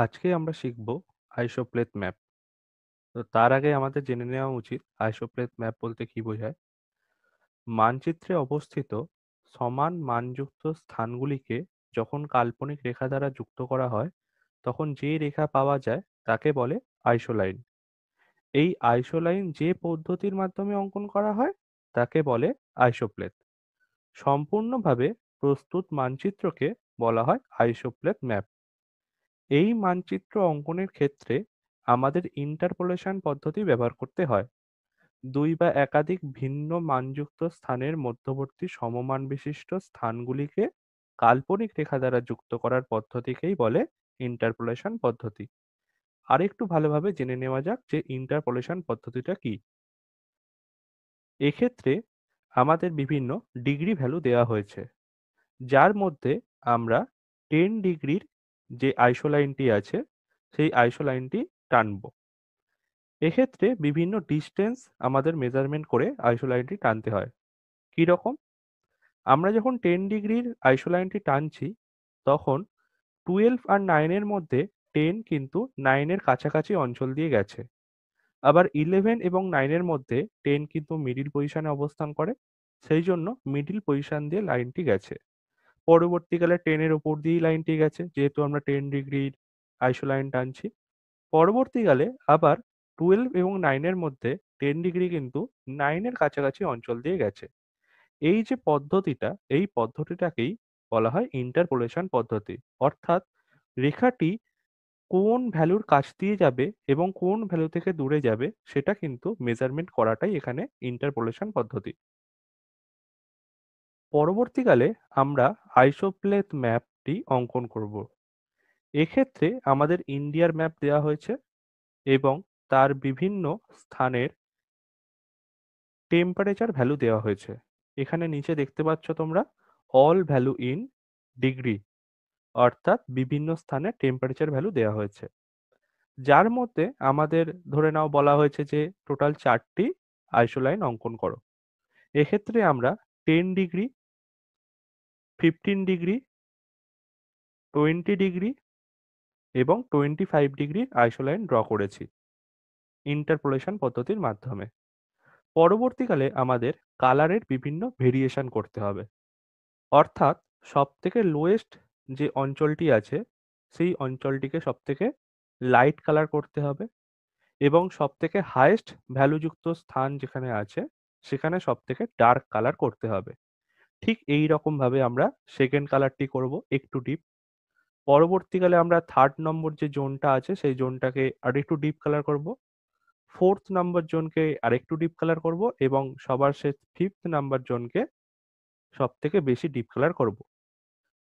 আজকে আমরা শিখব আইসোপ্লেথ ম্যাপ। তো তার আগে আমাদের জেনে নেওয়া উচিত আইসোপ্লেথ ম্যাপ বলতে কি বোঝায়। মানচিত্রে অবস্থিত সমান মানযুক্ত স্থানগুলিকে যখন কাল্পনিক রেখা দ্বারা যুক্ত করা হয় তখন যে রেখা পাওয়া যায় তাকে বলে আইসোলাইন। এই আইসোলাইন যে পদ্ধতির মাধ্যমে অঙ্কন করা হয় তাকে বলে আইসোপ্লেথ। সম্পূর্ণভাবে প্রস্তুত মানচিত্রকে বলা হয় আইসোপ্লেথ ম্যাপ। এই মানচিত্র অঙ্কনের ক্ষেত্রে আমাদের ইন্টারপোলেশন পদ্ধতি ব্যবহার করতে হয়। দুই বা একাধিক ভিন্ন মানযুক্ত স্থানের মধ্যবর্তী সমমান বিশিষ্ট স্থানগুলিকে কাল্পনিক রেখা দ্বারা যুক্ত করার পদ্ধতিকেই বলে ইন্টারপোলেশন পদ্ধতি। আরেকটু ভালোভাবে জেনে নেওয়া যাক যে ইন্টারপোলেশন পদ্ধতিটা কি। এক্ষেত্রে আমাদের বিভিন্ন ডিগ্রি ভ্যালু দেওয়া হয়েছে, যার মধ্যে আমরা 10 ডিগ্রির যে আইসোলাইনটি আছে সেই আইসোলাইনটি টানব। এক্ষেত্রে বিভিন্ন ডিস্টেন্স আমাদের মেজারমেন্ট করে আইসোলাইনটি টানতে হয়। কি রকম? আমরা যখন 10 ডিগ্রির আইসোলাইনটি টানছি তখন 12 আর 9 এর মধ্যে 10 কিন্তু 9 এর কাছাকাছি অঞ্চল দিয়ে গেছে। আবার 11 এবং 9 এর মধ্যে 10 কিন্তু মিডিল পজিশনে অবস্থান করে। সেই জন্য মিডিল পজিশন দিয়ে লাইনটি গেছে। পরবর্তীকালে 10 এর উপর দিয়েই লাইনটি গেছে, যেহেতু আমরা 10 ডিগ্রির আইসোলাইন টানছি। পরবর্তীকালে আবার 12 এবং 9 এর মধ্যে 10 ডিগ্রি কিন্তু 9 এর কাছাকাছি অঞ্চল দিয়ে গেছে। এই যে পদ্ধতিটা, এই পদ্ধতিটাকেই বলা হয় ইন্টারপোলেশন পদ্ধতি। অর্থাৎ রেখাটি কোন ভ্যালুর কাছ দিয়ে যাবে এবং কোন ভ্যালু থেকে দূরে যাবে সেটা কিন্তু মেজারমেন্ট করাটাই এখানে ইন্টারপোলেশন পদ্ধতি। পরবর্তীকালে আমরা আইসোপ্লেথ ম্যাপটি অঙ্কন করব। এক্ষেত্রে আমাদের ইন্ডিয়ার ম্যাপ দেওয়া হয়েছে এবং তার বিভিন্ন স্থানের টেম্পারেচার ভ্যালু দেওয়া হয়েছে। এখানে নিচে দেখতে পাচ্ছ তোমরা অল ভ্যালু ইন ডিগ্রি, অর্থাৎ বিভিন্ন স্থানে টেম্পারেচার ভ্যালু দেওয়া হয়েছে। যার মধ্যে আমাদের ধরে নাও বলা হয়েছে যে টোটাল 4টি আইসোলাইন অঙ্কন করো। এক্ষেত্রে আমরা 10 ডিগ্রি, 15 ডিগ্রি, 20 ডিগ্রি এবং 25 ডিগ্রির আইসোলাইন ড্র করেছি ইন্টারপোলেশন পদ্ধতির মাধ্যমে। পরবর্তীকালে আমাদের কালারের বিভিন্ন ভেরিয়েশন করতে হবে। অর্থাৎ সবথেকে লোয়েস্ট যে অঞ্চলটি আছে সেই অঞ্চলটিকে সবথেকে লাইট কালার করতে হবে এবং সবথেকে হাইয়েস্ট ভ্যালুযুক্ত স্থান যেখানে আছে সেখানে সবথেকে ডার্ক কালার করতে হবে। ঠিক এই রকম ভাবে আমরা সেকেন্ড কালারটি করব একটু ডিপ। পরবর্তীকালে আমরা থার্ড নম্বর যে জোনটা আছে সেই জোনটাকে আরেকটু ডিপ কালার করব। ফোর্থ নাম্বার জোনকে আরেকটু ডিপ কালার করব এবং সবার শেষ ফিফথ নাম্বার জোনকে সবথেকে বেশি ডিপ কালার করব।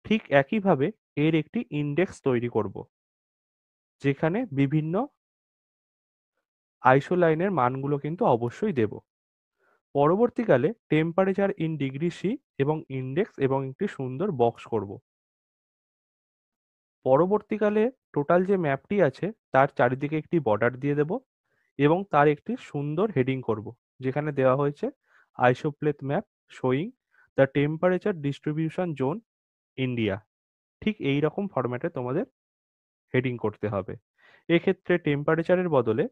ঠিক একইভাবে এর একটি ইনডেক্স তৈরি করব, যেখানে বিভিন্ন আইসোলাইনের মানগুলো কিন্তু অবশ্যই দেব। পরবর্তীকালে টেম্পারেচার ইন ডিগ্রি সি এবং ইনডেক্স এবং একটি সুন্দর বক্স করব। পরবর্তীকালে টোটাল যে ম্যাপটি আছে তার চারিদিকে একটি বর্ডার দিয়ে দেব এবং তার একটি সুন্দর হেডিং করব, যেখানে দেওয়া হয়েছে isopleth map showing the temperature distribution zone India. ঠিক এই রকম ফরম্যাটে তোমাদের হেডিং করতে হবে। এক্ষেত্রে টেম্পারেচারের বদলে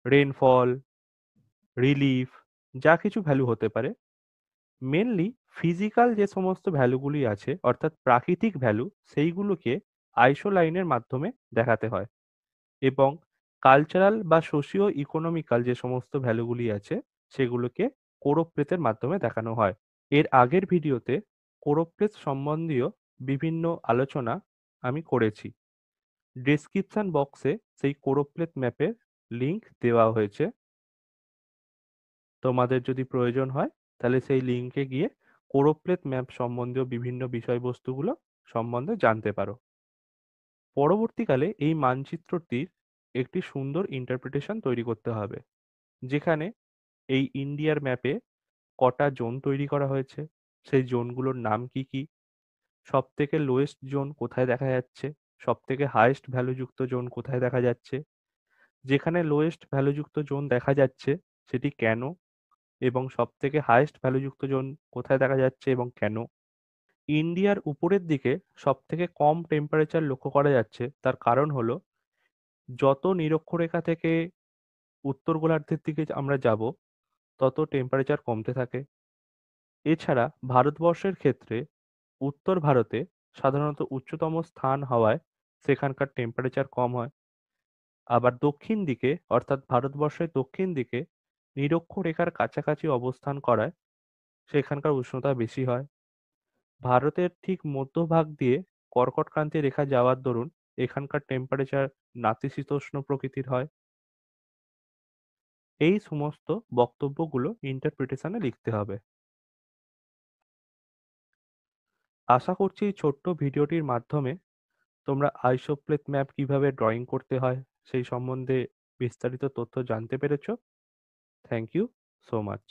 রেনফল, রিলিফ যা কিছু ভ্যালু হতে পারে, মেনলি ফিজিক্যাল যে সমস্ত ভ্যালুগুলি আছে অর্থাৎ প্রাকৃতিক ভ্যালু সেইগুলোকে আইসোলাইনের মাধ্যমে দেখাতে হয় এবং কালচারাল বা সোশিও ইকোনমিক্যাল যে সমস্ত ভ্যালুগুলি আছে সেগুলোকে কোরোপ্লেথের মাধ্যমে দেখানো হয়। এর আগের ভিডিওতে কোরোপ্লেথ সম্বন্ধীয় বিভিন্ন আলোচনা আমি করেছি। ডেসক্রিপশন বক্সে সেই কোরোপ্লেথ ম্যাপের লিংক দেওয়া হয়েছে। তোমাদের যদি প্রয়োজন হয় তাহলে সেই লিংকে গিয়ে কোরোপ্লেথ ম্যাপ সম্বন্ধীয় বিভিন্ন বিষয়বস্তুগুলো সম্বন্ধে জানতে পারো। পরবর্তীকালে এই মানচিত্রটির একটি সুন্দর ইন্টারপ্রিটেশন তৈরি করতে হবে, যেখানে এই ইন্ডিয়ার ম্যাপে কটা জোন তৈরি করা হয়েছে, সেই জোনগুলোর নাম কি কি, সবথেকে লোয়েস্ট জোন কোথায় দেখা যাচ্ছে, সবথেকে হাইয়েস্ট ভ্যালুযুক্ত জোন কোথায় দেখা যাচ্ছে, যেখানে লোয়েস্ট ভ্যালুযুক্ত জোন দেখা যাচ্ছে সেটি কেন এবং সবথেকে হাইয়েস্ট ভ্যালুযুক্ত জোন কোথায় দেখা যাচ্ছে এবং কেন, ইন্ডিয়ার উপরের দিকে সবথেকে কম টেম্পারেচার লক্ষ্য করা যাচ্ছে, তার কারণ হলো যত নিরক্ষরেখা থেকে উত্তর গোলার্ধের দিকে আমরা যাব তত টেম্পারেচার কমতে থাকে। এছাড়া ভারতবর্ষের ক্ষেত্রে উত্তর ভারতে সাধারণত উচ্চতম স্থান হওয়ায় সেখানকার টেম্পারেচার কম হয়। আবার দক্ষিণ দিকে অর্থাৎ ভারতবর্ষের দক্ষিণ দিকে নিরক্ষরেখার কাছাকাছি অবস্থান করায় সেখানকার উষ্ণতা বেশি হয়। ভারতের ঠিক মধ্যভাগ দিয়ে কর্কটক্রান্তি রেখা যাওয়ার দরুন এখানকার টেম্পারেচার নাতিশীতোষ্ণ প্রকৃতির হয়। এই সমস্ত বক্তব্যগুলো ইন্টারপ্রিটেশনে লিখতে হবে। আশা করছি এই ছোট্ট ভিডিওটির মাধ্যমে তোমরা আইসোপ্লেট ম্যাপ কিভাবে ড্রয়িং করতে হয় সেই সম্বন্ধে বিস্তারিত তথ্য জানতে পেরেছো। Thank you so much.